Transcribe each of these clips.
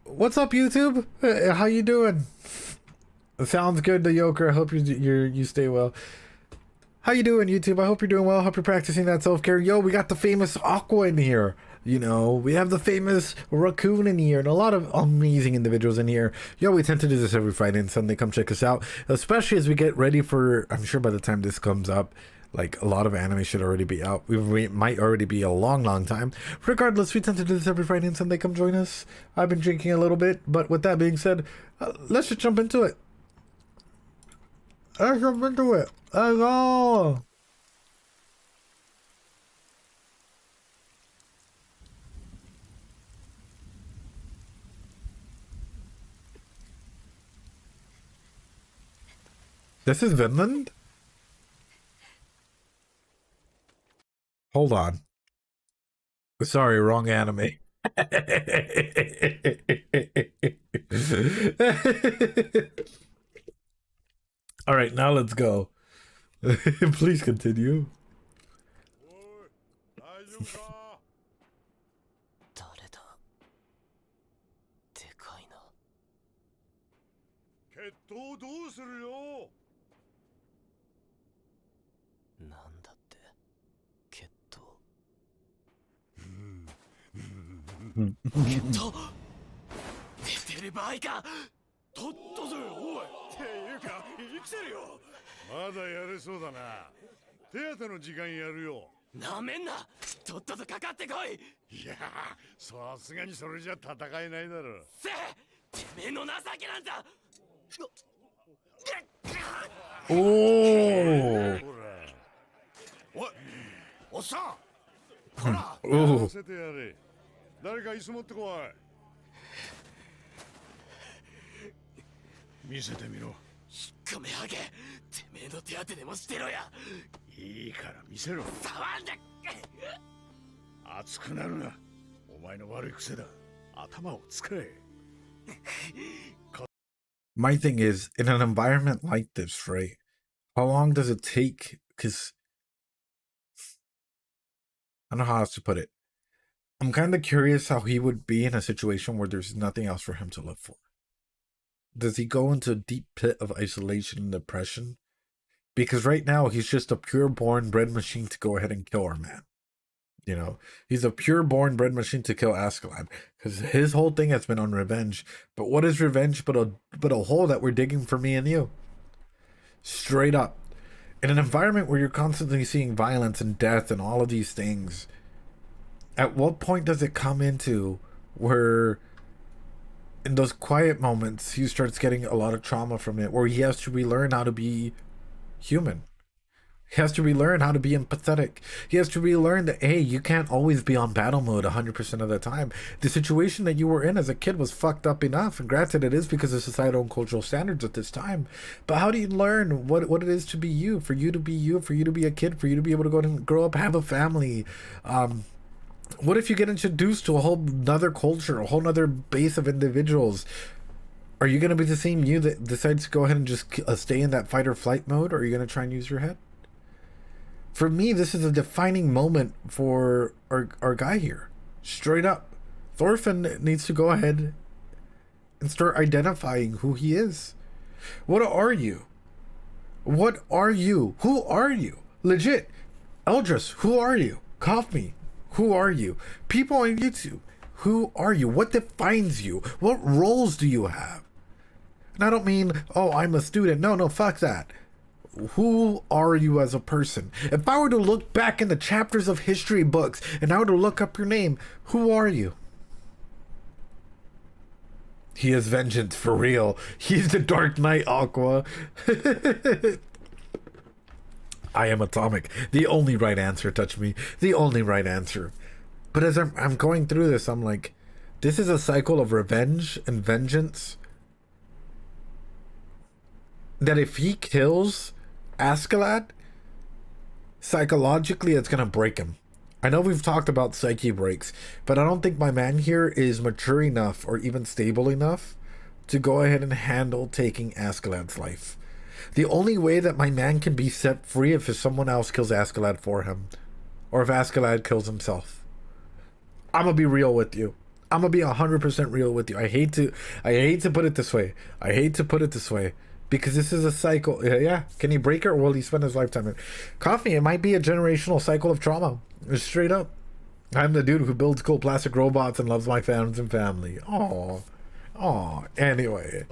What's up, YouTube? How you doing? Sounds good, the Yoker. I hope you stay well. How you doing, YouTube? I hope you're doing well. Hope you're practicing that self-care. Yo, we got the famous Aqua in here. You know, we have the famous Raccoon in here and a lot of amazing individuals in here. Yo, we tend to do this every Friday and Sunday. Come check us out, especially as we get ready for, I'm sure by the time this comes up, like a lot of anime should already be out. We might already be a long time. Regardless, we tend to do this every Friday and Sunday. Come join us. I've been drinking a little bit, but with that being said, let's just jump into it. Let's jump into it. Let's go. This is Vinland? Hold on. Sorry, wrong anime. All right, now let's go. Please continue. Oh. Oh. 誰か椅子持ってこい。見せてみろ。引っ込めはげ。てめえの手当てでもしてろや。いいから見せろ。触んで。熱くなるな。お前の悪い癖だ。頭を使え。My thing is, in an environment like this, right? How long does it take? Because I don't know how else to put it. I'm kind of curious how he would be in a situation where there's nothing else for him to live for. Does he go into a deep pit of isolation and depression? Because right now he's just a pure born bred machine to go ahead and kill our man. You know, he's a pure born bred machine to kill Askeladd because his whole thing has been on revenge. But what is revenge but a hole that we're digging for me and you? Straight up. In an environment where you're constantly seeing violence and death and all of these things, at what point does it come into where in those quiet moments he starts getting a lot of trauma from it, where he has to relearn how to be human? He has to relearn how to be empathetic. He has to relearn that, hey, you can't always be on battle mode 100% of the time. The situation that you were in as a kid was fucked up enough, and granted it is because of societal and cultural standards at this time. But how do you learn what it is to be you, for you to be you, for you to be a kid, for you to be able to go and grow up, have a family? What if you get introduced to a whole nother culture, a whole nother base of individuals? Are you going to be the same you that decides to go ahead and just stay in that fight or flight mode, or are you going to try and use your head? For me, this is a defining moment for our guy here. Straight up. Thorfinn needs to go ahead and start identifying who he is. What are you? What are you? Who are you? Legit. Eldris, who are you? Kaufme, who are you? People on YouTube, who are you? What defines you? What roles do you have? And I don't mean, oh, I'm a student. No, fuck that. Who are you as a person? If I were to look back in the chapters of history books and I were to look up your name, who are you? He is vengeance for real. He's the Dark Knight, Aqua. I am Atomic. The only right answer, touch me. The only right answer. But as I'm going through this, I'm like, this is a cycle of revenge and vengeance. That if he kills Askeladd, psychologically it's gonna break him. I know we've talked about psyche breaks, but I don't think my man here is mature enough or even stable enough to go ahead and handle taking Askeladd's life. The only way that my man can be set free if someone else kills Askeladd for him, or if Askeladd kills himself. I'm gonna be real with you. I'm gonna be 100% real with you. I hate to put it this way. I hate to put it this way because this is a cycle. Yeah, can he break it or will he spend his lifetime in coffee? It might be a generational cycle of trauma. Straight up. I'm the dude who builds cool plastic robots and loves my fans and family. Oh. Anyway.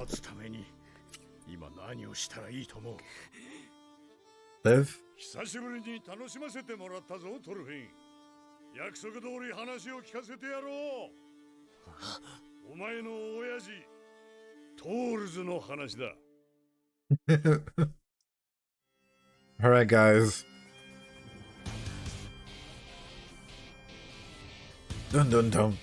Liv? 久しぶりに楽しませてもらったぞトルフィン。約束通り話を聞かせてやろう。お前の親父トールズの話だ。Alright guys. Dun dun dun.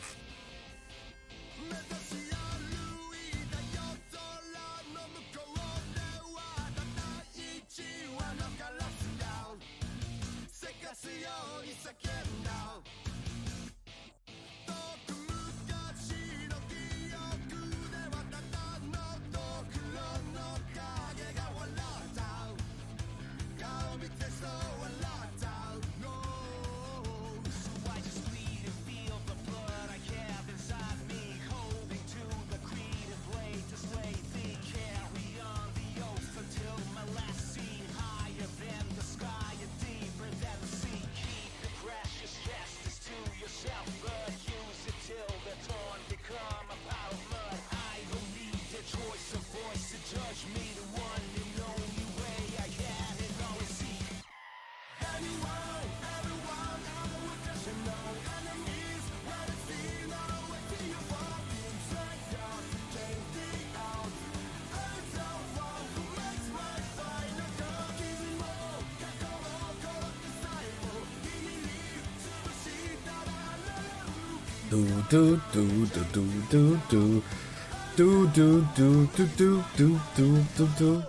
Do.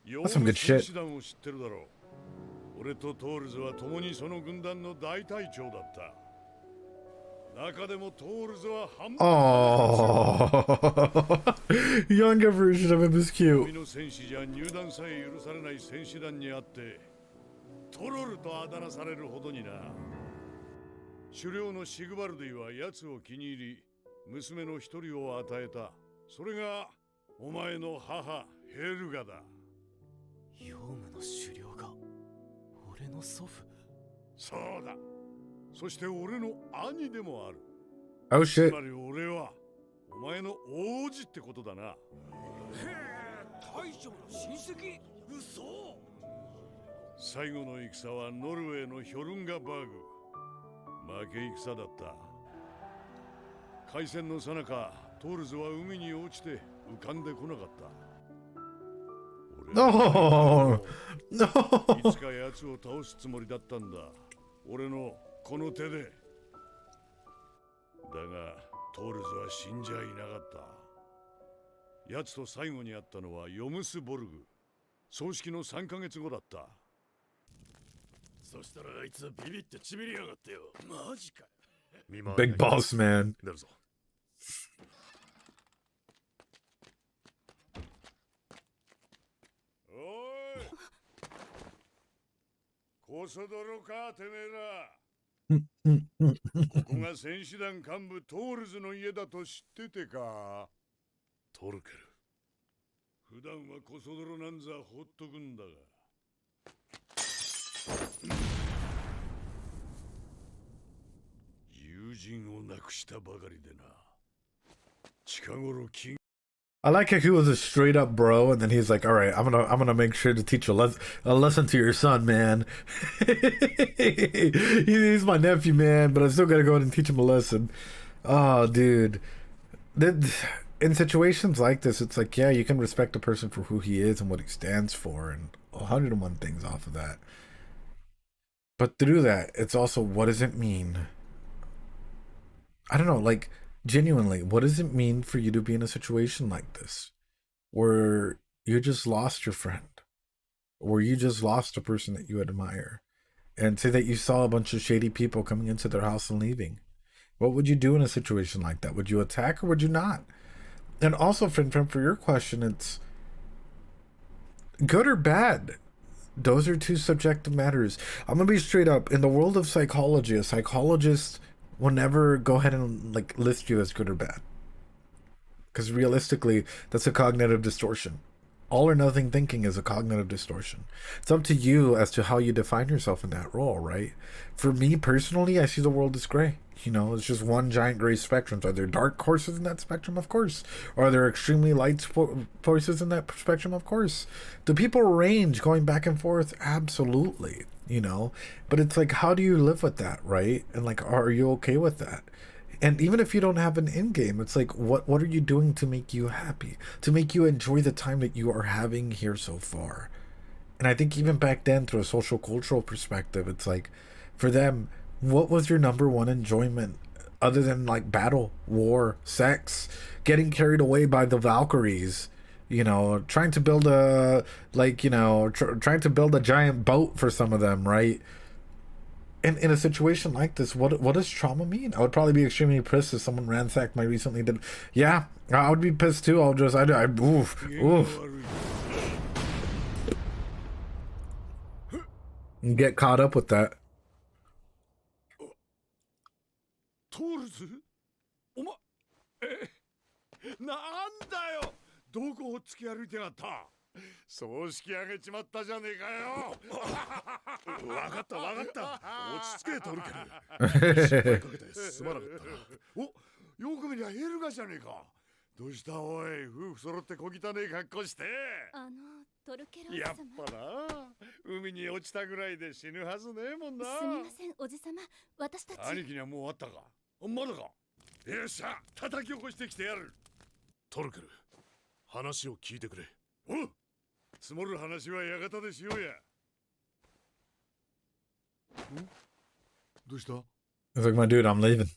That's some good shit. 俺とトールズは共にその軍団の大隊長だった。中でもトールズは半分。Younger version of him is cute. 君の戦士じゃ入団さえ許されない戦士団にあって、トロルとあだ名されるほどにな。狩猟のシグバルディは奴を気に入り、娘の一人を与えた。それがお前の母ヘルガだ。ヨウムの狩猟が俺の祖父。そうだ。そして俺の兄でもある。Oh shit. つまり俺はお前の王子ってことだな。へえ、大将の親戚？嘘。最後の戦はノルウェーのヒョルンガバーグ。負け戦だった。海戦の最中、トールズは海に落ちて浮かんでこなかった。No! No! いつか奴を倒すつもりだったんだ。俺のこの手で。だが、トールズは死んじゃいなかった。奴と最後に会ったのはヨムスボルグ。葬式の3ヶ月後だった。そしたらあいつビビってちびりやがってよ。マジか。Big boss man. 出るぞ。おい。こそ泥かてめえら。ここが戦士団幹部トールズの家だと知っててか。トルケル。普段はこそ泥なんざほっとくんだが。友人を亡くしたばかりでな。近頃気 I like how he was a straight up bro, and then he's like, "All right, I'm gonna make sure to teach a lesson to your son, man. He's my nephew, man, but I still gotta go in and teach him a lesson." Oh, dude. In situations like this, it's like, yeah, you can respect a person for who he is and what he stands for, and 101 things off of that. But through that, it's also, what does it mean? I don't know, like, genuinely, what does it mean for you to be in a situation like this? Where you just lost your friend? Or you just lost a person that you admire? And say that you saw a bunch of shady people coming into their house and leaving. What would you do in a situation like that? Would you attack or would you not? And also, friend, for your question, it's good or bad. Those are two subjective matters. I'm going to be straight up. In the world of psychology, a psychologist will never go ahead and like list you as good or bad. Because realistically, that's a cognitive distortion. All or nothing thinking is a cognitive distortion. It's up to you as to how you define yourself in that role, right? For me personally, I see the world as gray. You know, it's just one giant gray spectrum. Are there dark courses in that spectrum? Of course. Are there extremely light forces in that spectrum? Of course. Do people range going back and forth? Absolutely. You know, but it's like, how do you live with that, right? And like, are you okay with that? And even if you don't have an end game, it's like, what are you doing to make you happy, to make you enjoy the time that you are having here so far? And I think even back then, through a social cultural perspective, it's like, for them, what was your number one enjoyment other than like battle, war, sex, getting carried away by the Valkyries, you know, trying to build a, like, you know, trying to build a giant boat for some of them, right? And in a situation like this, what does trauma mean? I would probably be extremely pissed if someone ransacked my recently did. Yeah, I would be pissed too. Oof. And get caught up with that. トールズおまなんだよどこを突き歩いてやがった葬式あげちまったじゃねえかよわかったわかった落ち着けトルケル心配かけてすまなかったなおよく見りゃヘルガじゃねえかどうしたおい夫婦揃って小汚ねえ格好してトルケルやっぱな海に落ちたぐらいで死ぬはずねえもんなすみませんおじさま私たち兄貴にはもう会ったかまだかよっしゃ叩き起こしてきてやるトルケル話を聞いてくれおう積もる話は館でしようやどうした It's like, my dude, I'm leaving.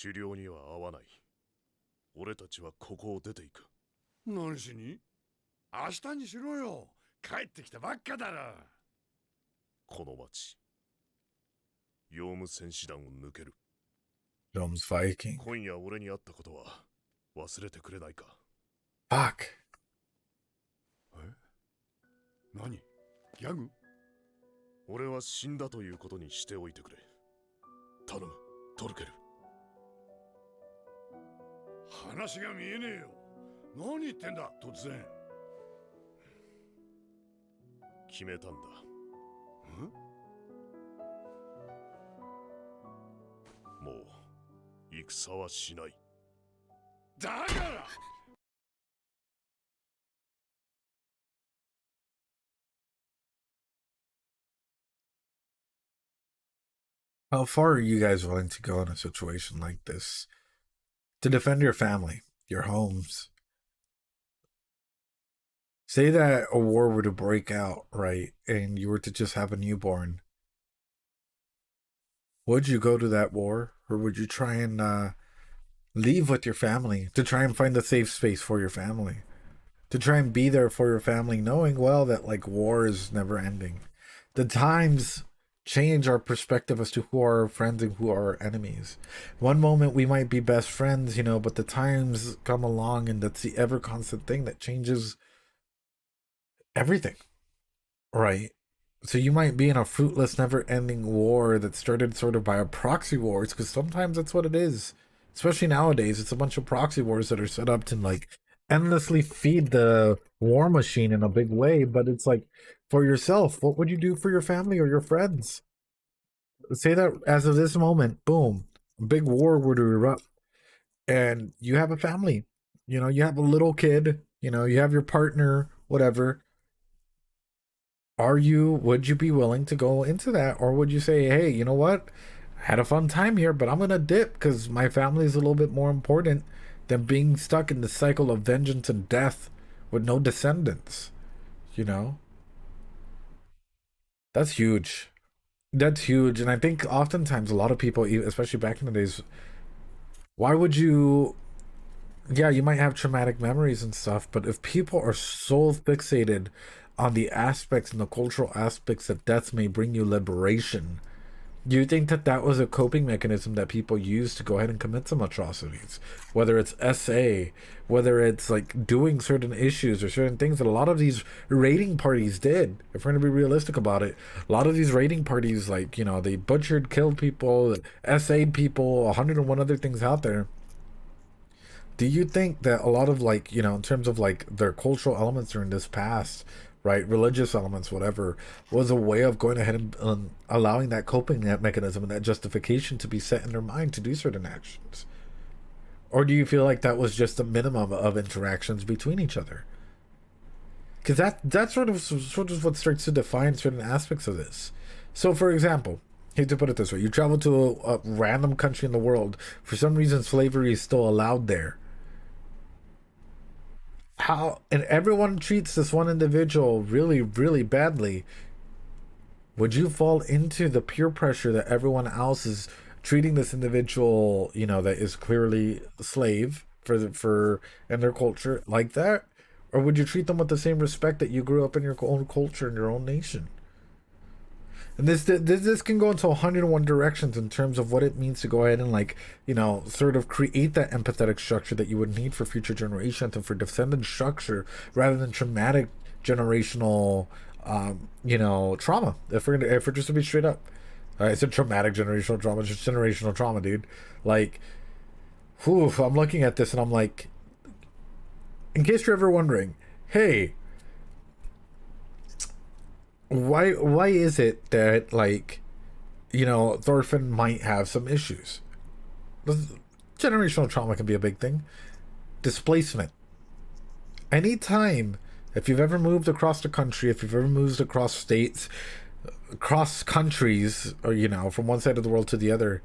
狩猟には合わない俺たちはここを出ていく何しに明日にしろよ帰ってきたばっかだろこの町ヨウム戦士団を抜ける Dome's Viking. 今夜俺に会ったことは忘れてくれないか Fuck. 何ギャグ俺は死んだということにしておいてくれ頼むトルケル話が見えねえよ何言ってんだ突然決めたんだもう戦はしないだから How far are you guys willing to go in a situation like this to defend your family, your homes? Say that a war were to break out, right, and you were to just have a newborn. Would you go to that war, or would you try and leave with your family to try and find a safe space for your family? To try and be there for your family, knowing well that like war is never ending. The times change our perspective as to who are our friends and who are our enemies. One moment we might be best friends, you know, but the times come along and that's the ever constant thing that changes everything, right? So you might be in a fruitless, never-ending war that started sort of by a proxy wars, because sometimes that's what it is. Especially nowadays, it's a bunch of proxy wars that are set up to like endlessly feed the war machine in a big way, but it's like, for yourself, what would you do for your family or your friends? Say that as of this moment, boom, a big war were to erupt, and you have a family, you know, you have a little kid, you know, you have your partner, whatever. Would you be willing to go into that? Or would you say, hey, you know what? I had a fun time here, but I'm going to dip because my family is a little bit more important than being stuck in the cycle of vengeance and death with no descendants, you know? That's huge. That's huge. And I think oftentimes a lot of people, especially back in the days, why would you... Yeah, you might have traumatic memories and stuff, but if people are so fixated on the aspects and the cultural aspects that death may bring you liberation, Do you think that that was a coping mechanism that people used to go ahead and commit some atrocities? Whether it's SA, whether it's like doing certain issues or certain things that a lot of these raiding parties did. If we're going to be realistic about it, a lot of these raiding parties, like, you know, they butchered, killed people, SA'd people, 101 other things out there. Do you think that a lot of, like, you know, in terms of like their cultural elements during this past, right, religious elements, whatever, was a way of going ahead and allowing that coping mechanism and that justification to be set in their mind to do certain actions? Or do you feel like that was just the minimum of interactions between each other? Because that's sort of what starts to define certain aspects of this. So, for example, hate to put it this way, you travel to a random country in the world. For some reason, slavery is still allowed there. How, and everyone treats this one individual really, really badly. Would you fall into the peer pressure that everyone else is treating this individual, you know, that is clearly a slave for in their culture like that? Or would you treat them with the same respect that you grew up in your own culture in your own nation? And this can go into 101 directions in terms of what it means to go ahead and, like, you know, sort of create that empathetic structure that you would need for future generations and for descendant structure rather than traumatic generational, you know, trauma. If we're just to be straight up, I said traumatic generational trauma, just generational trauma, dude. Like, whew, I'm looking at this and I'm like, in case you're ever wondering, hey, why is it that, like, you know, Thorfinn might have some issues? Generational trauma can be a big thing. Displacement. Anytime, if you've ever moved across the country, if you've ever moved across states, across countries, or, you know, from one side of the world to the other,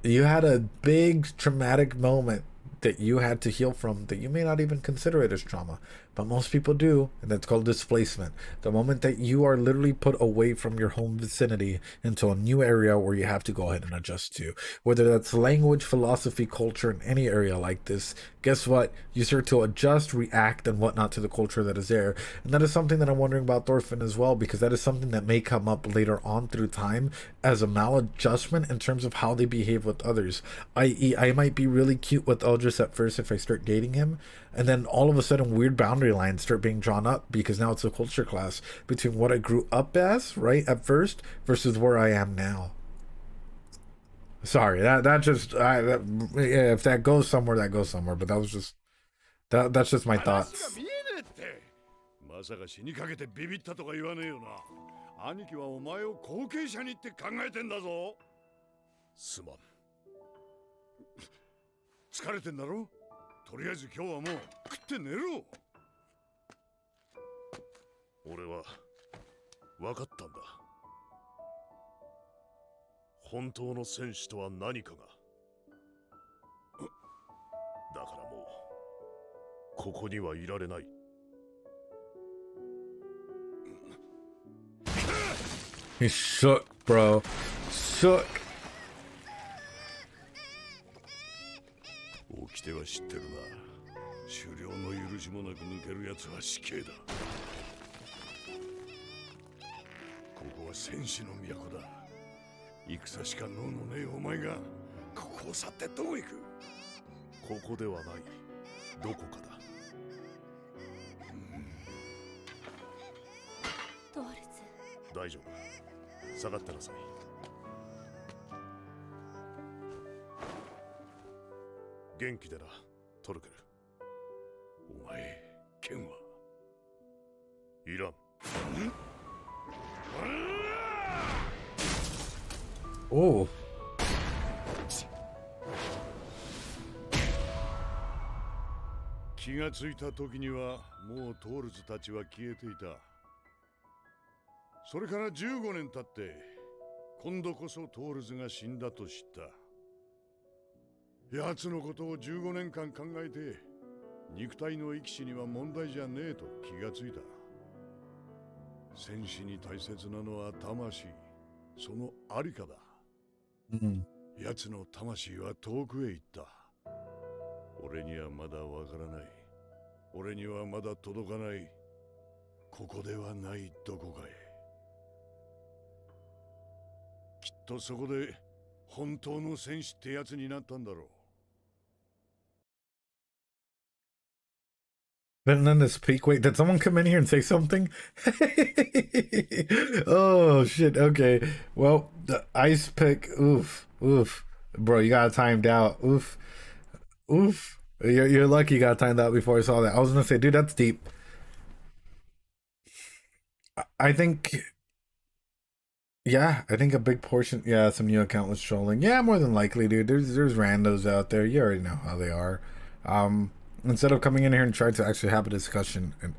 you had a big traumatic moment that you had to heal from that you may not even consider it as trauma, but most people do, and that's called displacement. The moment that you are literally put away from your home vicinity into a new area where you have to go ahead and adjust to, whether that's language, philosophy, culture, in any area like this, guess what? You start to adjust, react, and whatnot to the culture that is there. And that is something that I'm wondering about Thorfinn as well, because that is something that may come up later on through time as a maladjustment in terms of how they behave with others. I.e., I might be really cute with Eldris at first if I start dating him, and then all of a sudden weird boundary lines start being drawn up because now it's a culture clash between what I grew up as, right, at first, versus where I am now. Sorry, if that goes somewhere, that goes somewhere, but that's just my thoughts. まさか死にかけてビビったとか言わねえよな。兄貴はお前を後継者にって考えてんだぞ。すまん。疲れてんだろ。とりあえず今日はもう食って寝ろ。俺は分かったんだ。本当の戦士とは何かが。だからもうここにはいられない。He's shook, bro. Shook. 起きては知ってるな。狩猟の許しもなく抜けるやつは死刑だ。ここは戦士の都だ。戦しか能のねえお前がここを去ってどこ行く？ここではない。どこかだ。トールズ。大丈夫。下がってなさい。元気でな、トルケル。お前、剣はいらん。おお。気がついた時にはもうトールズたちは消えていた。それから15年経って今度こそトールズが死んだと知った。奴のことを15年間考えて肉体の生き死には問題じゃねえと気がついた。戦士に大切なのは魂、そのありかだ。奴の魂は遠くへ行った。俺にはまだわからない。俺にはまだ届かない。ここではないどこかへ。きっとそこで本当の戦士ってやつになったんだろう。 Vinland is peak. Wait, did someone come in here and say something? Oh shit. Okay. Well, the ice pick. Oof. Oof. Bro, you got timed out. Oof. Oof. You're lucky you got timed out before I saw that. I was gonna say, dude, that's deep. I think. Yeah, I think a big portion. Yeah, some new account was trolling. Yeah, more than likely, dude. There's randos out there. You already know how they are. Instead of coming in here and trying to actually have a discussion, an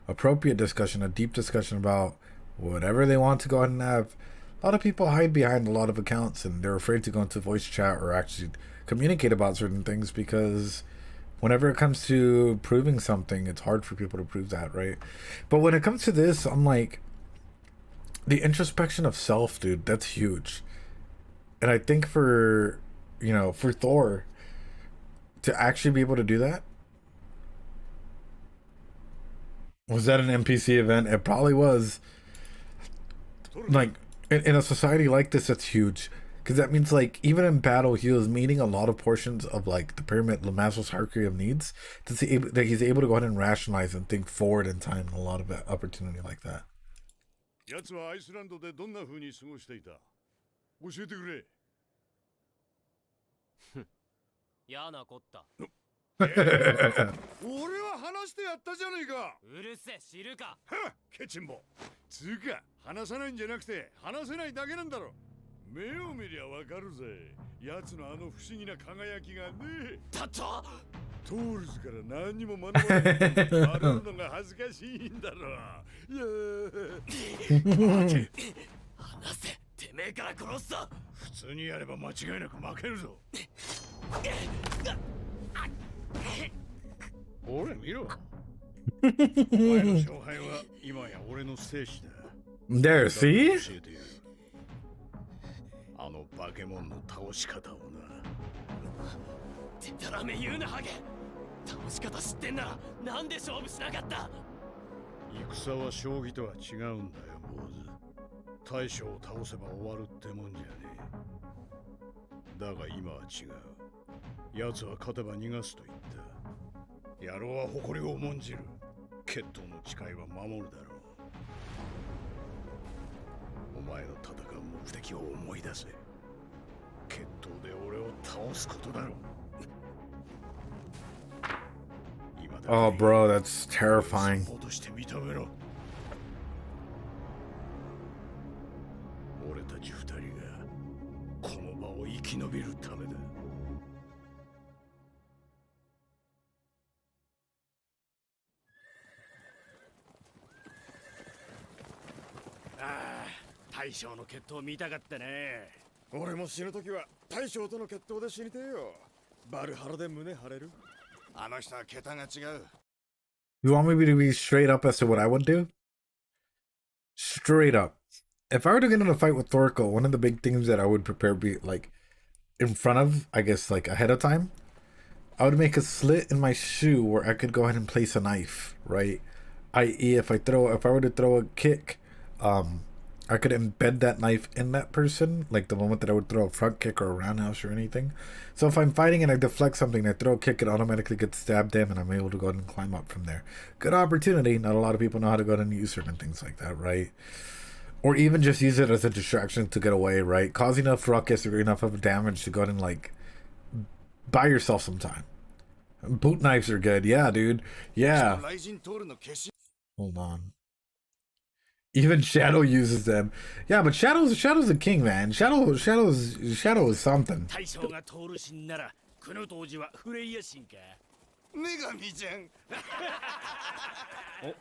appropriate discussion, a deep discussion about whatever they want to go ahead and have, a lot of people hide behind a lot of accounts and they're afraid to go into voice chat or actually communicate about certain things because whenever it comes to proving something, it's hard for people to prove that, right? But when it comes to this, I'm like, the introspection of self, dude, that's huge. And I think for Thor to actually be able to do that, was that an NPC event? It probably was. Like, in a society like this, that's huge. Because that means, like, even in battle, he was meeting a lot of portions of, like, the pyramid, the Maslow's hierarchy of needs, to see that he's able to go ahead and rationalize and think forward in time in a lot of opportunity like that. やつはアイスランドでどんな風に過ごしていた？教えてくれ。嫌なこった。俺は話してやったじゃねえか。うるせえ、知るか。はっ、ケチンボ。つうか、話さないんじゃなくて話せないだけなんだろ。目を見りゃわかるぜ。やつのあの不思議な輝きがね。だとトールズから何にも学ばない。笑うのが恥ずかしいんだろ。いや話せ、てめえから殺すぞ。普通にやれば間違いなく負けるぞ。ほれ見ろ。お前の勝敗は今や俺の生死だ。There, see? 教えてよ。あのバケモンの倒し方をな。でたらめ言うなハゲ。倒し方知ってんならなんで勝負しなかった？戦は将棋とは違うんだよ、坊主。大将を倒せば終わるってもんじゃねえ。だが今は違う。奴は勝てば逃がすと言った。野郎は誇りを重んじる。決闘の誓いは守るだろう。お前の戦う目的を思い出せ。決闘で俺を倒すことだろう。Oh, bro, that's terrifying. 俺たち二人がこの場を生き延びるためだ。ああ、大将の決闘見たかったね。俺も死ぬときは大将との決闘で死にてえよ。バルハラで胸張れる。あの人は桁が違う。You want me to be straight up as to what I would do? Straight up. If I were to get in a fight with Thorko, one of the big things that I would prepare be like in front of, I guess like ahead of time, I would make a slit in my shoe where I could go ahead and place a knife, right? I.e. if I were to throw a kick, I could embed that knife in that person, like the moment that I would throw a front kick or a roundhouse or anything. So if I'm fighting and I deflect something, I throw a kick, it automatically gets stabbed in, and I'm able to go ahead and climb up from there. Good opportunity. Not a lot of people know how to go ahead and use certain things like that, right? Or even just use it as a distraction to get away, right? Cause enough ruckus or enough of damage to go ahead and like buy yourself some time. Boot knives are good. Yeah, dude. Yeah. Hold on. Even Shadow uses them. Yeah, but Shadow's a king, man. Shadow is something. 大将が通るしんなら、この当時はフレイヤ神か。女神じゃん。あれ、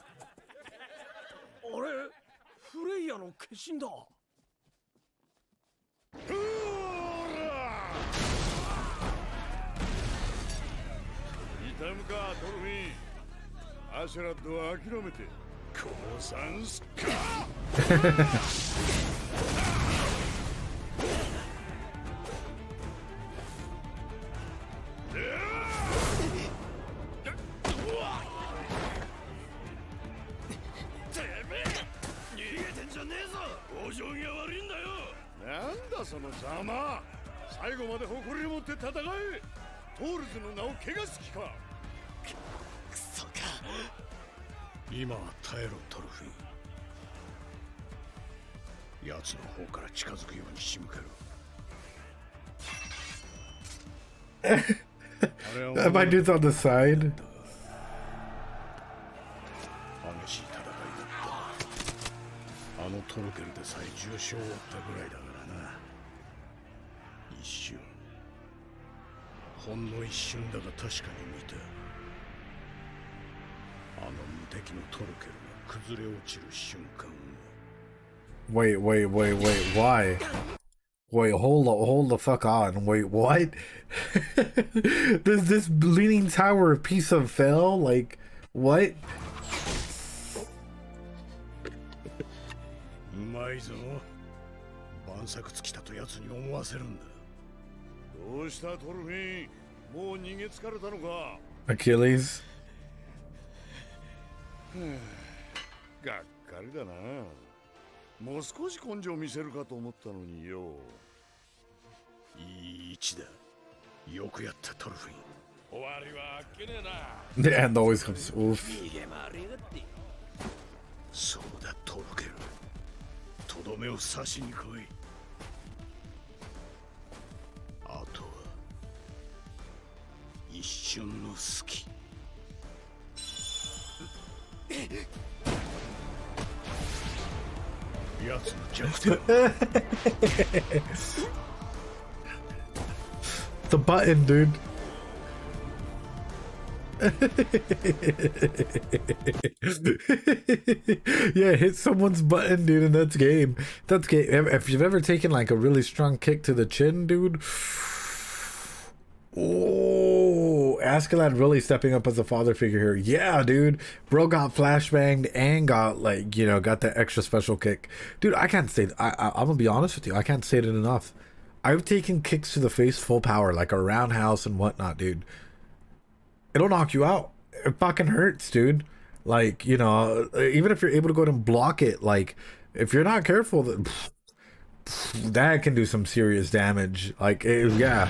フレイヤの化身だ。痛むか、トルフィン。アシュラッドは諦めて。降参すっか。なんだそのな。最後まで誇りを持って戦え。トールズの名を汚す気か。クソか。今は耐えろトルフィン。奴の方から近づくように仕向けろ。My dude's on the side. 激しい戦いだった。あのトロケルでさえ重傷を負ったぐらいだからな。一瞬、ほんの一瞬だが確かに見た。あの無敵のトロケルが崩れ落ちる瞬間。Wait, why? Wait, hold the fuck on. Wait, what? this leaning tower piece of fell? Like, what? うまいぞ。晩作尽きたと奴に思わせるんだ。どうしたトルフィン、もう逃げ疲れたのか。 Achilles? がっかりだな。もう少し根性見せるかと思ったのによ。いい位置だ。よくやったトルフィン。終わりはあっけねえな。 The end always comes. Oof. そうだトロケル。とどめを刺しに来い。あとは一瞬の隙。奴の弱点。The button, dude. Yeah, hit someone's button, dude, and that's game. That's game. If you've ever taken like a really strong kick to the chin, dude. Oh, Askeladd really stepping up as a father figure here. Yeah, dude. Bro got flashbanged and got like, you know, got that extra special kick. Dude, I can't say, I'm gonna be honest with you. I can't say it enough. I've taken kicks to the face full power, like a roundhouse and whatnot, dude. It'll knock you out. It fucking hurts, dude. Like, you know, even if you're able to go ahead and block it, like, if you're not careful, that can do some serious damage. Like, yeah.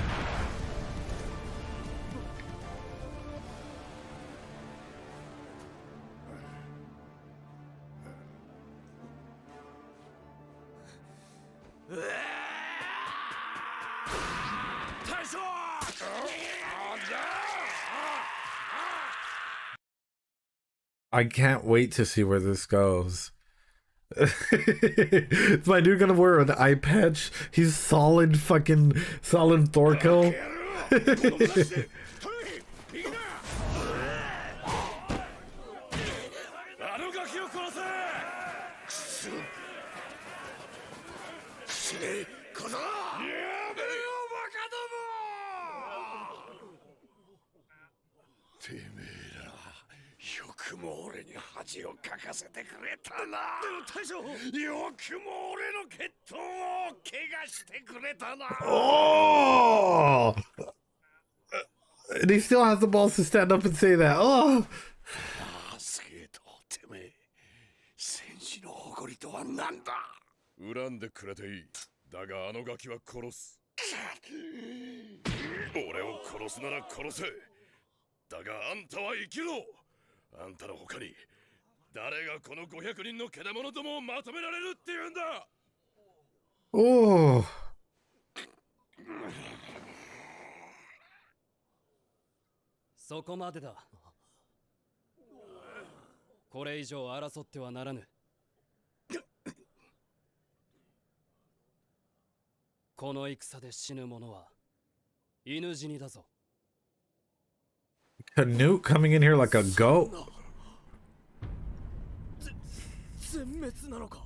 I can't wait to see where this goes. Is my dude gonna wear an eye patch? He's solid Thorkill. てめえら、よくも俺に恥をかかせてくれたな。大将、よくも俺の血統を怪我してくれたな。Oh! And he still has the balls to stand up and say that. Oh! スケート、てめえ、戦士の誇りとは何だ。恨んでくれていい。だがあのガキは殺す。俺を殺すなら殺せ。だがあんたは生きろ。あんたの他に誰がこの500人のけだものどもをまとめられるって言うんだ。Oh! そこまでだ。これ以上争ってはならぬ。この戦で死ぬ者は犬死にだぞ。Canute coming in here like a goat. 全滅なのか。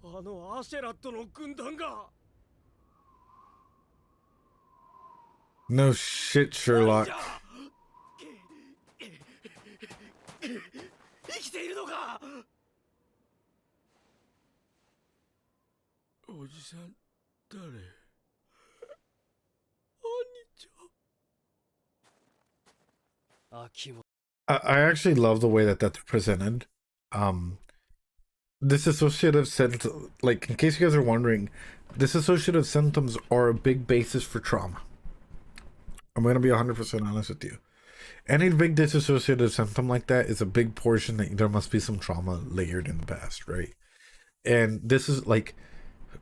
あのアシェラットの軍団が。No shit, Sherlock. 生きているのか。おじさん、誰？秋も。I actually love the way that that's presented. Dissociative symptoms, like, in case you guys are wondering, dissociative symptoms are a big basis for trauma. I'm going to be 100% honest with you. Any big dissociative symptom like that is a big portion that there must be some trauma layered in the past, right? And this is like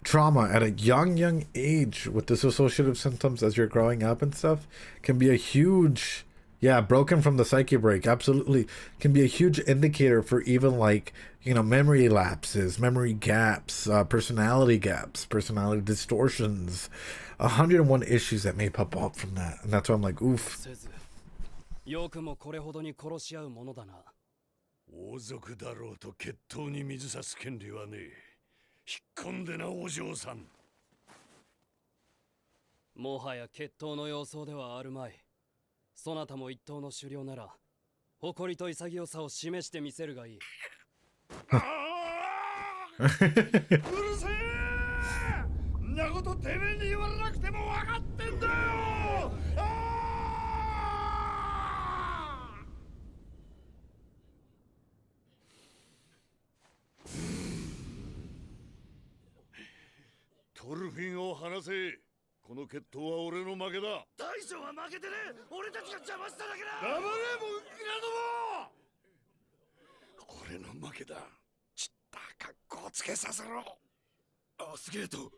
trauma at a young age with dissociative symptoms as you're growing up and stuff can be a huge, yeah, broken from the psyche break, absolutely, can be a huge indicator for even like, you know, memory lapses, memory gaps, personality distortions, 101 issues that may pop up from that. And that's why I'm like, oof. よくもこれほどに殺し合うものだな。王族だろうと決闘に水差す権利はねえ。引っ込んでなお嬢さん。もはや決闘の様相ではあるまい。そなたも一党の首領なら、誇りと潔さを示してみせるがいい。うるせえ！んなことてめえに言われなくても分かってんだよ！トルフィンを離せ。この決闘は俺の負けだ。大将は負けてね。俺たちが邪魔しただけだ。黙れもんがども。俺の負けだ。ちった格好つけさせろ。アスゲート。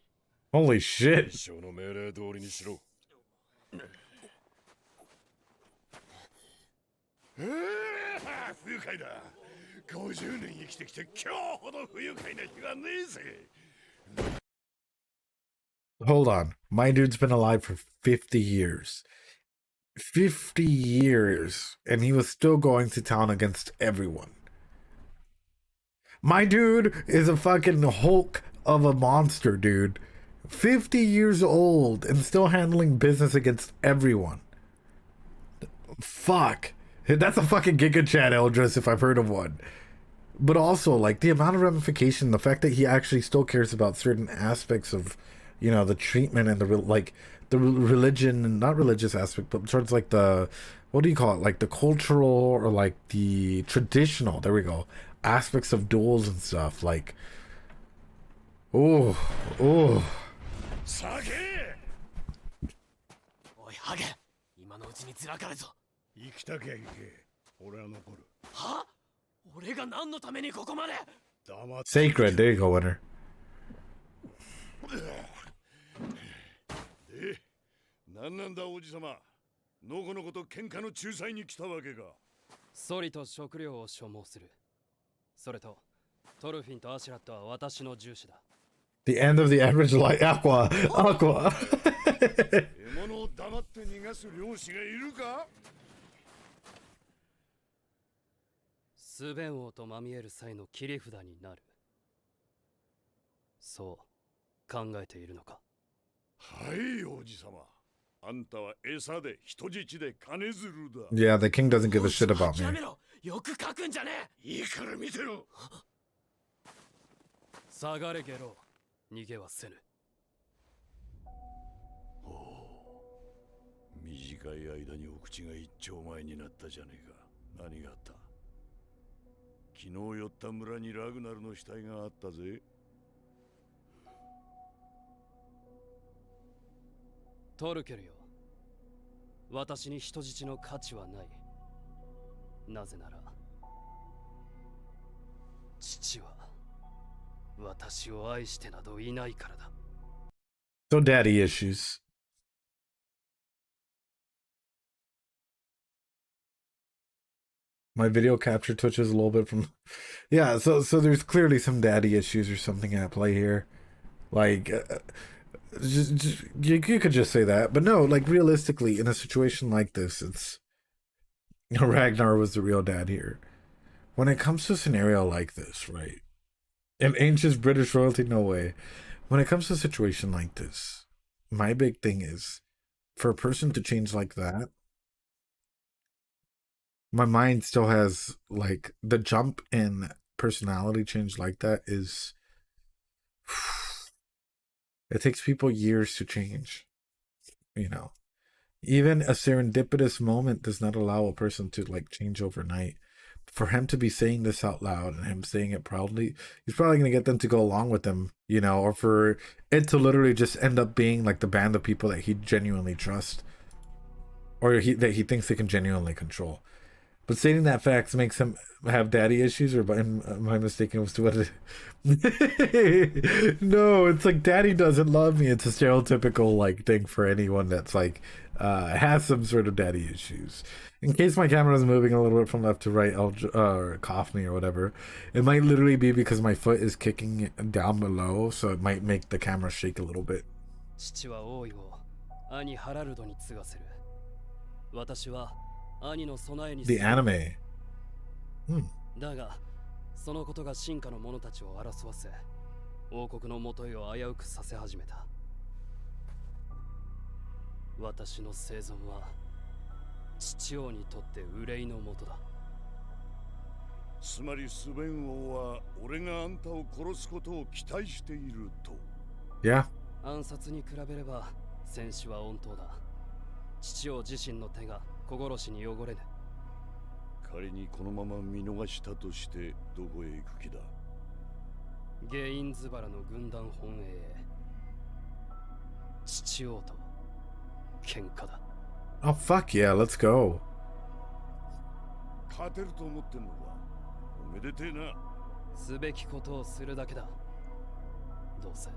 Holy shit. 一生の命令通りにしろ。不愉快だ。50年生きてきて今日ほど不愉快な日はねえぜ。Hold on. My dude's been alive for 50 years. 50 years. And he was still going to town against everyone. My dude is a fucking Hulk of a monster, dude. 50 years old and still handling business against everyone. Fuck. That's a fucking Giga Chat Eldris if I've heard of one. But also, like, the amount of ramification, the fact that he actually still cares about certain aspects of, you know, the treatment and the religion, and not religious aspect, but towards like the, what do you call it? Like the cultural or like the traditional, there we go, aspects of duels and stuff. Like, oh. 酒！おいハゲ、今のうちにずらかれぞ。生きたきゃ行け。俺は残る。は？俺が何のためにここまで？黙って。Sacred, there you go, winner. で、何なんだ王子様。のこのこと喧嘩の仲裁に来たわけか。ソリと食料を所望する。それと、トルフィンとアシュラットは私の重視だ。The end of the average life. Aqua. 獲物を黙って逃がす漁師がいるか？スベン王とまみえる際の切り札になる。そう考えているのか？はい、王子様。あんたは餌で人質で金づるだ。Yeah, the king doesn't give a shit about 諦 me. めろ。よく書くんじゃねえ。いいから見てろ。下がれゲロ。逃げはせぬ。短い間にお口が一丁前になったじゃねえか。何があった？昨日寄った村にラグナルの死体があったぜ。トルケルよ。私に人質の価値はない。なぜなら、父は私を愛してなどいないからだ。So daddy issues. My video capture twitches a little bit from, yeah. So there's clearly some daddy issues or something at play here, like you could just say that, but no, like realistically, in a situation like this, it's Ragnar was the real dad here. When it comes to a scenario like this, right? And ancient British royalty, no way. When it comes to a situation like this, my big thing is for a person to change like that. My mind still has like the jump in personality change like that is it takes people years to change, you know. Even a serendipitous moment does not allow a person to like change overnight. for him to be saying this out loud and him saying it proudly, he's probably going to get them to go along with him, you know, or for it to literally just end up being like the band of people that he genuinely trusts, or that he thinks they can genuinely control. But stating that facts makes him have daddy issues, or am I mistaken as to what it No, it's like daddy doesn't love me. It's a stereotypical like thing for anyone that's like has some sort of daddy issues. In case my camera is moving a little bit from left to right, I'll cough me or whatever. It might literally be because my foot is kicking down below, so it might make the camera shake a little bit. 父は王位を兄ハラルドに継がせる。私は兄の備えに The anime. だが、そのことが進化の者たちを争わせ、王国の元へを危うくさせ始めた。私の生存は父王にとって憂いのもとだ。つまりスベン王は俺があんたを殺すことを期待していると。Yeah. 暗殺に比べれば戦死は穏当だ。父王自身の手が子殺しに汚れぬ。仮にこのまま見逃したとしてどこへ行く気だ。ゲインズバラの軍団本営へ。父王と喧嘩だ。Oh fuck yeah, let's go. 勝てると思ってんのか。おめでてえな。すべきことをするだけだ。どうせ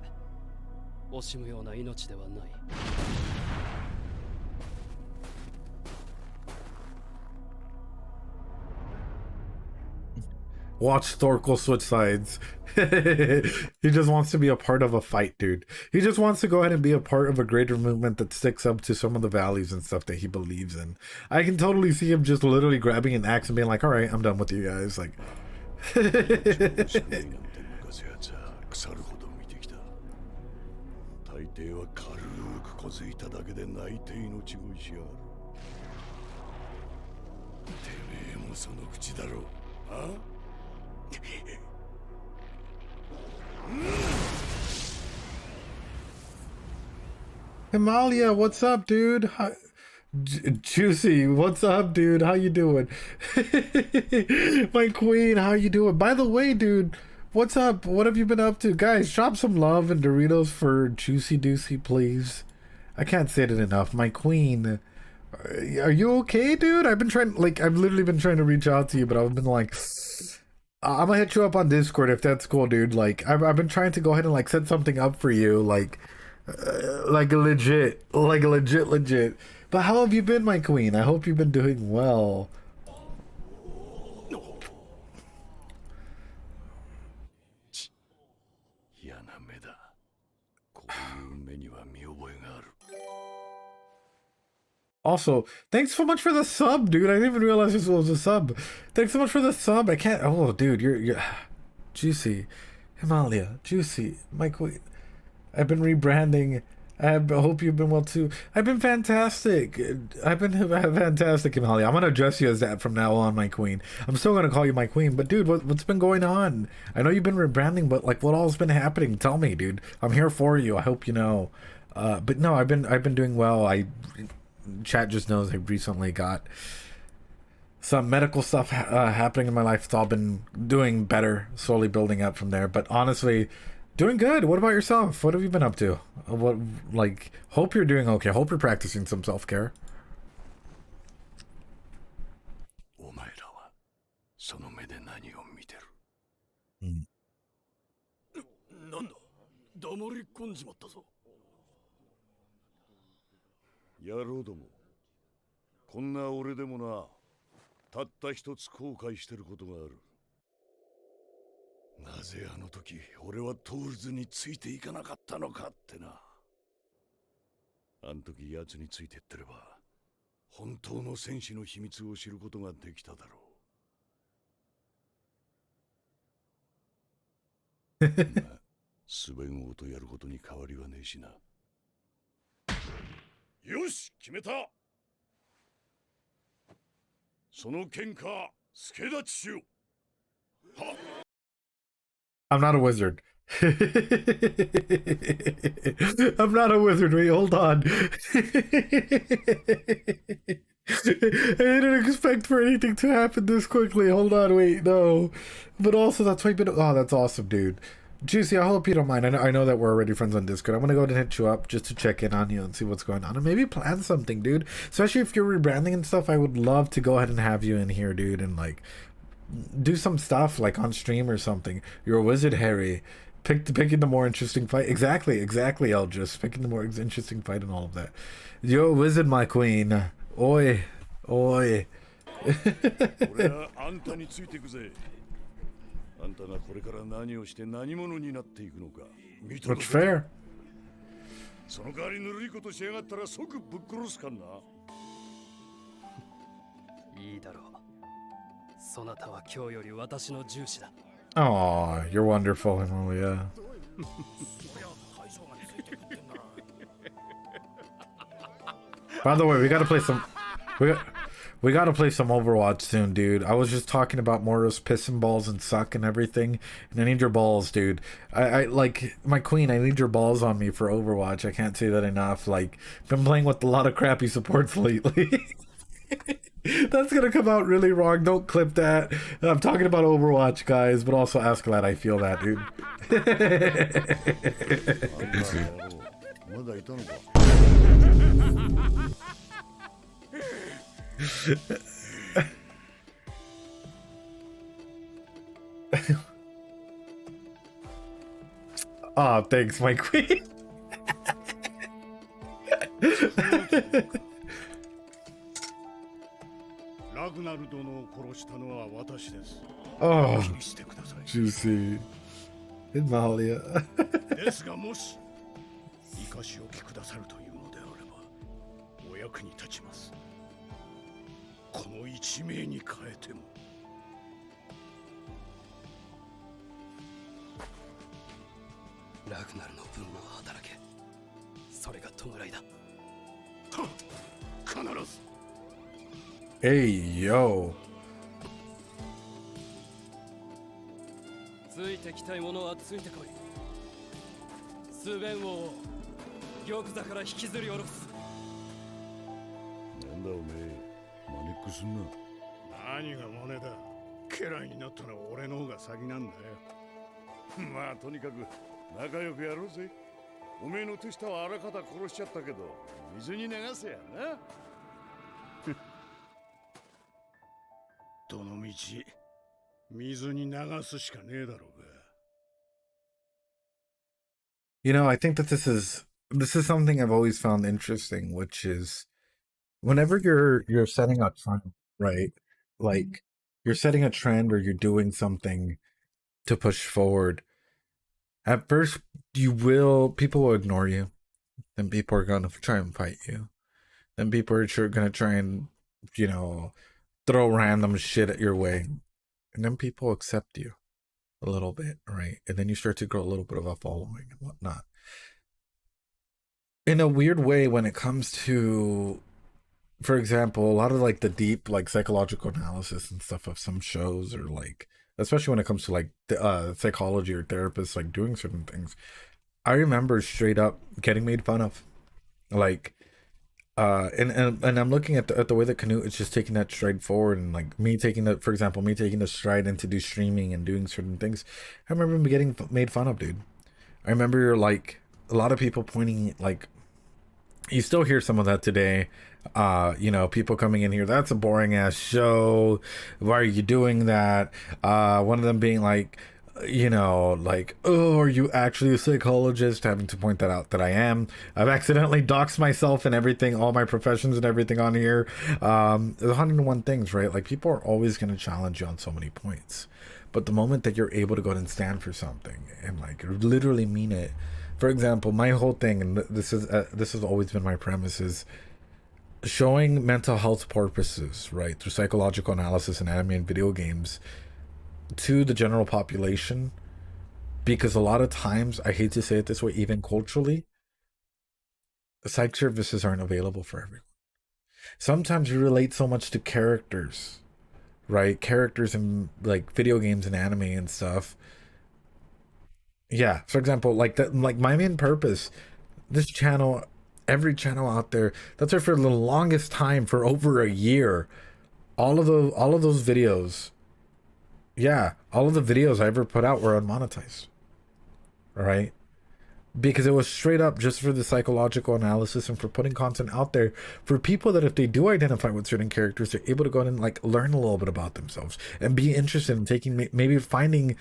惜しむような命ではない。Watch Thorkel switch sides. He just wants to be a part of a fight, dude. He just wants to go ahead and be a part of a greater movement that sticks up to some of the values and stuff that he believes in. I can totally see him just literally grabbing an axe and being like, all right, I'm done with you guys. Like, 大抵は軽くこづいただけで泣いて命乞いしやがる。てめえもその口だろう。あHimalaya, what's up, dude? Juicy, what's up, dude? How you doing? My queen, how you doing? By the way, dude, what's up? What have you been up to? Guys, drop some love and Doritos for Juicy Deucey, please. I can't say it enough. My queen, are you okay, dude? I've literally been trying to reach out to you, but I've been like, I'm gonna hit you up on Discord if that's cool, dude. Like, I've been trying to go ahead and like set something up for you, like legit. But how have you been, my queen? I hope you've been doing well. Also, thanks so much for the sub, dude. I didn't even realize this was a sub. Thanks so much for the sub. I can't. Oh, dude, you're Juicy, Himalaya, Juicy, my queen. I've been rebranding. I hope you've been well too. I've been fantastic. I've been fantastic, Himalaya. I'm gonna address you as that from now on, my queen. I'm still gonna call you my queen, but dude, what's been going on? I know you've been rebranding, but like, what all's been happening? Tell me, dude. I'm here for you. I hope you know. But no, I've been doing well. Chat just knows I recently got some medical stuff happening in my life. It's all been doing better, slowly building up from there. But honestly, doing good. What about yourself? What have you been up to? Hope you're doing okay. Hope you're practicing some self-care. お前らはその目で何を見てる？なんだ？黙り込んじまったぞ。野郎ども、こんな俺でもな、たった一つ後悔してることがある。なぜあの時俺はトールズについていかなかったのかってな。あの時奴についてってれば本当の戦士の秘密を知ることができただろう。スベン王とやることに変わりはねえしな。よし、決めた。その喧嘩助立ちしよう。はっ。I'm not a wizard. I'm not a wizard. Wait, hold on. I didn't expect for anything to happen this quickly. Hold on, wait, no. But also, that's why. Oh, that's awesome, dude. Juicy, I hope you don't mind. I know that we're already friends on Discord. I'm gonna go ahead and hit you up just to check in on you and see what's going on, and maybe plan something, dude. Especially if you're rebranding and stuff. I would love to go ahead and have you in here, dude, and like do some stuff like on stream or something. You're a wizard, Harry. Picking the more interesting fight. Exactly. I'll just picking the more interesting fight and all of that. You're a wizard, my queen. Oi. 俺はあんたについていくぜ。あんたがこれから何をして何者になっていくのか見届 That's けて。 fair. その代わりぬるいことしやがったら即ぶっ殺すかんな。いいだろう。そなたは今日より私の重視だ。 Aw, you're wonderful, Emilia. By the way, we gotta play some. We gotta play some Overwatch soon, dude. I was just talking about Moros pissing balls and suck and everything, and I need your balls, dude. I like my queen. I need your balls on me for Overwatch. I can't say that enough. Like, been playing with a lot of crappy supports lately. That's gonna come out really wrong. Don't clip that. I'm talking about Overwatch, guys, but also ask that. I feel that, dude. まだいたのか。Aw, thanks, my queen. ラグナル殿を殺したのは私です。 Oh, 気にしてください。 juicy. Emilia. ですがもし生かしおきくださるというのであればお役に立ちます。この一命に変えても。ラグナルの分も働け。それが弔いだ。必ず。 Hey, yo. ついてきたいものはついてこい。スベン王を玉座から引きずり下ろす。なんだおめえ、マネックすんな。何がマネだ。家来になったのは俺の方が先なんだよ。まあとにかく仲良くやろうぜ。おめえの手下はあらかた殺しちゃったけど、水に流せやな。どの道、水に流すしかねえだろうが。You know, I think that this is something I've always found interesting, which is whenever you're setting a trend, right? Like you're setting a trend or you're doing something to push forward. At first, people will ignore you. Then people are gonna try and fight you. Then people are sure gonna try and, throw random shit at your way. And then people accept you a little bit, right? And then you start to grow a little bit of a following and whatnot. In a weird way, when it comes to, for example, a lot of like the deep like psychological analysis and stuff of some shows, or like especially when it comes to like psychology or therapists like doing certain things, I remember straight up getting made fun of, like and I'm looking at the way that Canute is just taking that stride forward, and like me taking the stride into do streaming and doing certain things. I remember me getting made fun of, dude. I remember like a lot of people pointing, like, you still hear some of that today. People coming in here, that's a boring ass show. Why are you doing that? One of them being like, oh, are you actually a psychologist? Having to point that out that I am. I've accidentally doxed myself and everything, all my professions and everything on here. There's 101 things, right? Like, people are always going to challenge you on so many points. But the moment that you're able to go and stand for something and like literally mean it. For example, my whole thing, and this has always been my premise, is showing mental health purposes, right, through psychological analysis in anime and video games to the general population, because a lot of times, I hate to say it this way, even culturally, psych services aren't available for everyone. Sometimes you relate so much to characters, right? Characters in like video games and anime and stuff. Yeah, for example, like my main purpose, this channel, every channel out there. That's why for the longest time, for over a year, all of those videos, yeah, all of the videos I ever put out were unmonetized. Right? Because it was straight up just for the psychological analysis and for putting content out there for people that if they do identify with certain characters, they're able to go in and like learn a little bit about themselves and be interested in taking, maybe finding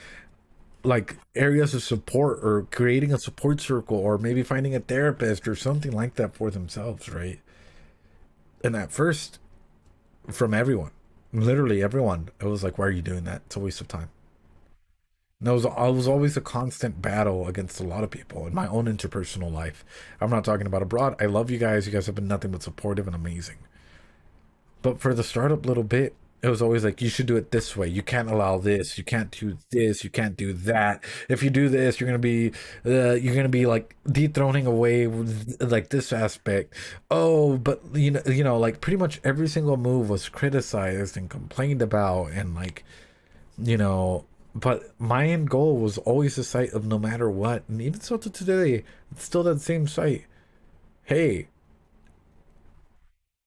like areas of support or creating a support circle or maybe finding a therapist or something like that for themselves, right? And at first, from everyone, literally everyone, it was like, why are you doing that? It's a waste of time. And I was always a constant battle against a lot of people in my own interpersonal life. I'm not talking about abroad. I love you guys. You guys have been nothing but supportive and amazing. But for the startup little bit, it was always like, you should do it this way. You can't allow this. You can't do this. You can't do that. If you do this, you're gonna be like dethroning away like this aspect. Oh, but you know, like pretty much every single move was criticized and complained about, and like, you know. But my end goal was always the sight of no matter what, and even so to today, it's still that same sight. Hey,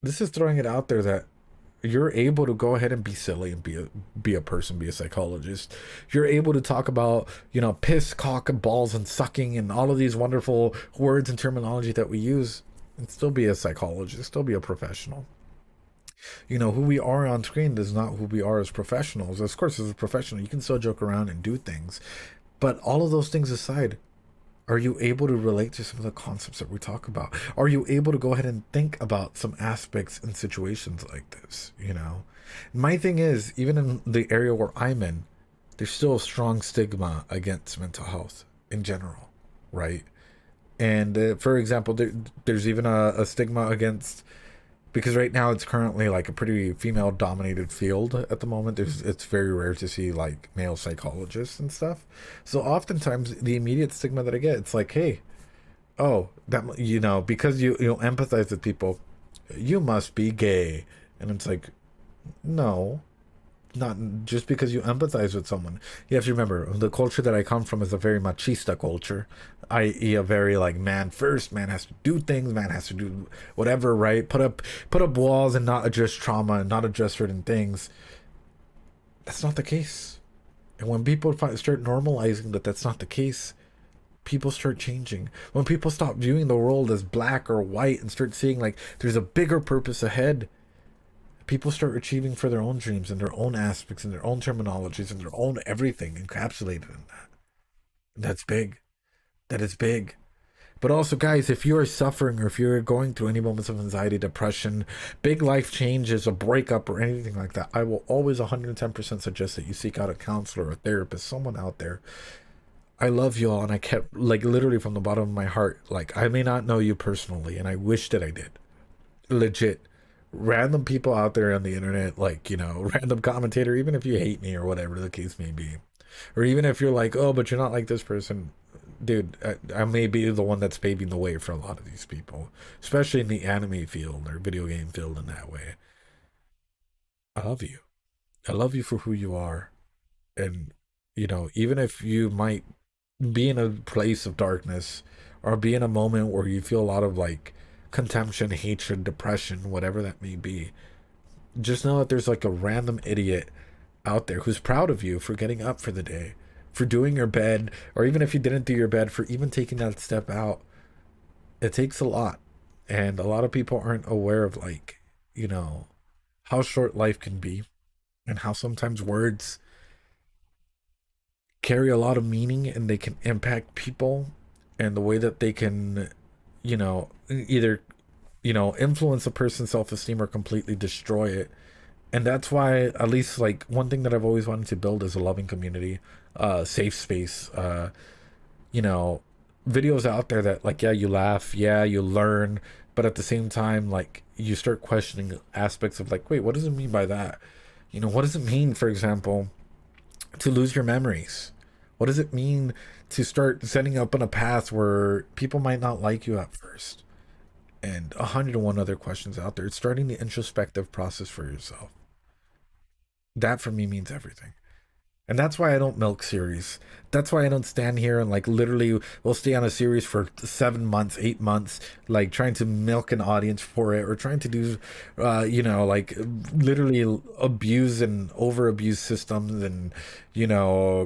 this is throwing it out there that you're able to go ahead and be silly and be a person, be a psychologist. You're able to talk about, you know, piss, cock, and balls and sucking and all of these wonderful words and terminology that we use, and still be a psychologist, still be a professional. You know, who we are on screen is not who we are as professionals. Of course, as a professional, you can still joke around and do things. But all of those things aside, are you able to relate to some of the concepts that we talk about? Are you able to go ahead and think about some aspects in situations like this, you know? My thing is, even in the area where I'm in, there's still a strong stigma against mental health in general, right? And for example, there's even a stigma against, because right now it's currently like a pretty female dominated field at the moment. It's very rare to see like male psychologists and stuff. So oftentimes the immediate stigma that I get, it's like, hey, oh, that, you know, because you empathize with people, you must be gay. And it's like, no, not just because you empathize with someone. You have to remember, the culture that I come from is a very machista culture, i.e. a very like man first, man has to do things, man has to do whatever, right? Put up walls and not address trauma and not address certain things. That's not the case. And when people start normalizing that that's not the case, people start changing. When people stop viewing the world as black or white and start seeing like there's a bigger purpose ahead, people start achieving for their own dreams and their own aspects and their own terminologies and their own everything encapsulated in that. That's big. That is big. But also, guys, if you are suffering or if you're going through any moments of anxiety, depression, big life changes, a breakup or anything like that, I will always 110% suggest that you seek out a counselor, a therapist, someone out there. I love you all, and I kept, like, literally from the bottom of my heart, like, I may not know you personally, and I wish that I did. Legit. Random people out there on the internet, like, you know, random commentator, even if you hate me or whatever the case may be, or even if you're like, oh, but you're not like this person, dude, I may be the one that's paving the way for a lot of these people, especially in the anime field or video game field in that way. I love you. I love you for who you are. And, you know, even if you might be in a place of darkness or be in a moment where you feel a lot of like contempt, hatred, depression, whatever that may be, just know that there's like a random idiot out there who's proud of you for getting up for the day, for doing your bed, or even if you didn't do your bed, for even taking that step out. It takes a lot, and a lot of people aren't aware of, like, you know, how short life can be and how sometimes words carry a lot of meaning and they can impact people, and the way that they can, you know, either, you know, influence a person's self-esteem or completely destroy it. And that's why, at least, like, one thing that I've always wanted to build is a loving community, safe space, you know, videos out there that, like, yeah, you laugh, yeah, you learn, but at the same time, like, you start questioning aspects of, like, wait, what does it mean by that? You know, what does it mean, for example, to lose your memories? What does it mean to start setting up on a path where people might not like you at first? And 101 other questions out there. It's starting the introspective process for yourself. That for me means everything. And that's why I don't milk series. That's why I don't stand here and like literally will stay on a series for 7 months, 8 months, like trying to milk an audience for it or trying to do, like literally abuse and over abuse systems and,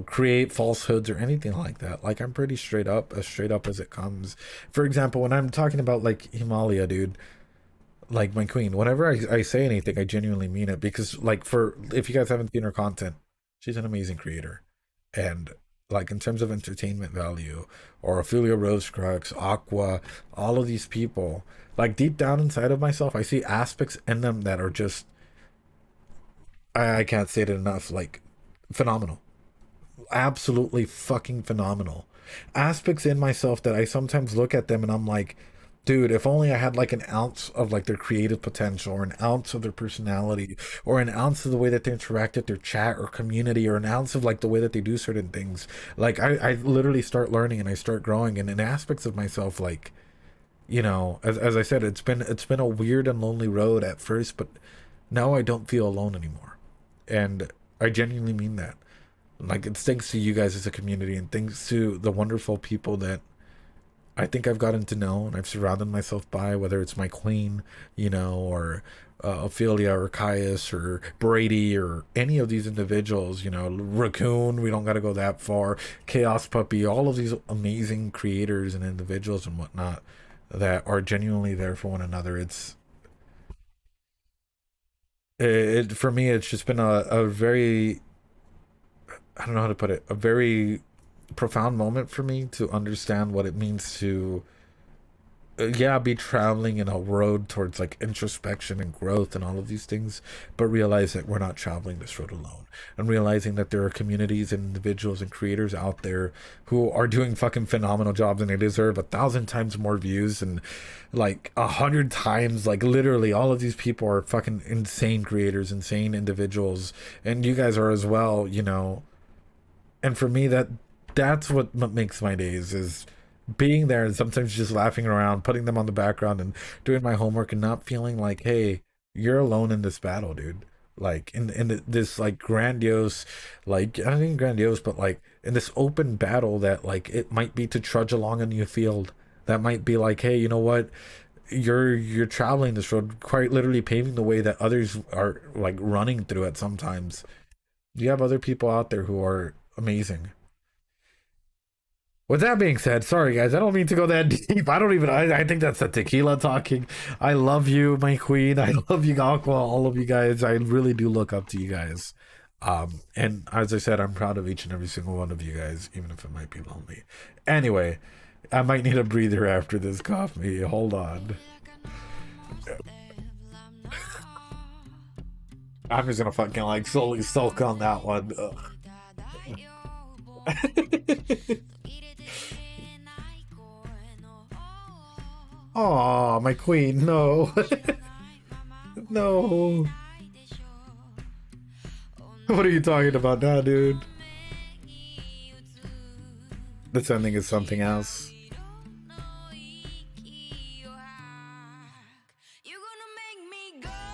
create falsehoods or anything like that. Like I'm pretty straight up as it comes. For example, when I'm talking about like Himalaya, dude, like my queen, whenever I say anything, I genuinely mean it because like if you guys haven't seen her content, she's an amazing creator. And like in terms of entertainment value, or Ophelia Rosecrux, Aqua, all of these people, like deep down inside of myself, I see aspects in them that are just, I can't say it enough, like phenomenal. Absolutely fucking phenomenal. Aspects in myself that I sometimes look at them and I'm like, dude, if only I had like an ounce of like their creative potential or an ounce of their personality or an ounce of the way that they interact with their chat or community or an ounce of like the way that they do certain things. Like I literally start learning and I start growing and in aspects of myself, like, as I said, it's been a weird and lonely road at first, but now I don't feel alone anymore. And I genuinely mean that. Like it's thanks to you guys as a community and thanks to the wonderful people that I think I've gotten to know and I've surrounded myself by, whether it's my queen, or Ophelia or Caius or Brady or any of these individuals, Raccoon, we don't got to go that far, Chaos Puppy, all of these amazing creators and individuals and whatnot that are genuinely there for one another. For me, it's just been a very, I don't know how to put it, a very profound moment for me to understand what it means to be traveling in a road towards like introspection and growth and all of these things, but realize that we're not traveling this road alone, and realizing that there are communities and individuals and creators out there who are doing fucking phenomenal jobs and they deserve 1,000 times more views and like 100 times, like literally all of these people are fucking insane creators, insane individuals, and you guys are as well, and for me that's what makes my days, is being there and sometimes just laughing around, putting them on the background and doing my homework and not feeling like, hey, you're alone in this battle, dude. Like in this like grandiose, like I don't think grandiose, but like in this open battle that like it might be to trudge along a new field. That might be like, hey, you know what? You're traveling this road, quite literally paving the way that others are like running through it sometimes. You have other people out there who are amazing. With that being said, sorry guys, I don't mean to go that deep. I think that's the tequila talking. I love you, my queen. I love you, Aqua, all of you guys. I really do look up to you guys. And as I said, I'm proud of each and every single one of you guys, even if it might be lonely. Anyway, I might need a breather after this coffee. Hold on. I'm just gonna fucking like slowly sulk on that one. Oh, my queen, no. No. What are you talking about now, dude? This ending is something else.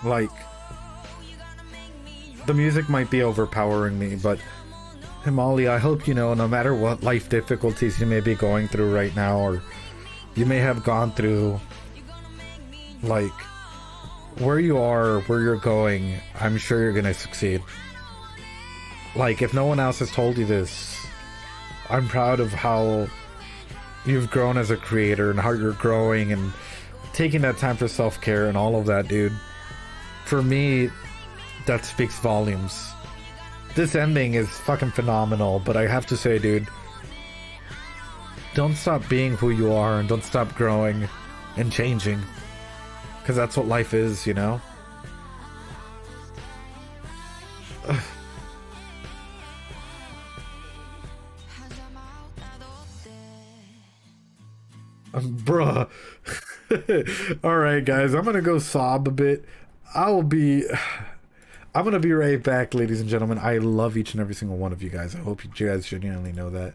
Like, the music might be overpowering me, but Himali, I hope you know, no matter what life difficulties you may be going through right now, or you may have gone through, like, where you are, where you're going, I'm sure you're gonna succeed. Like, if no one else has told you this, I'm proud of how you've grown as a creator and how you're growing and taking that time for self-care and all of that, dude. For me, that speaks volumes. This ending is fucking phenomenal, but I have to say, dude, don't stop being who you are and don't stop growing and changing, because that's what life is, you know? Bruh. Alright guys, I'm gonna go sob a bit. I'm gonna be right back, ladies and gentlemen. I love each and every single one of you guys. I hope you guys genuinely know that.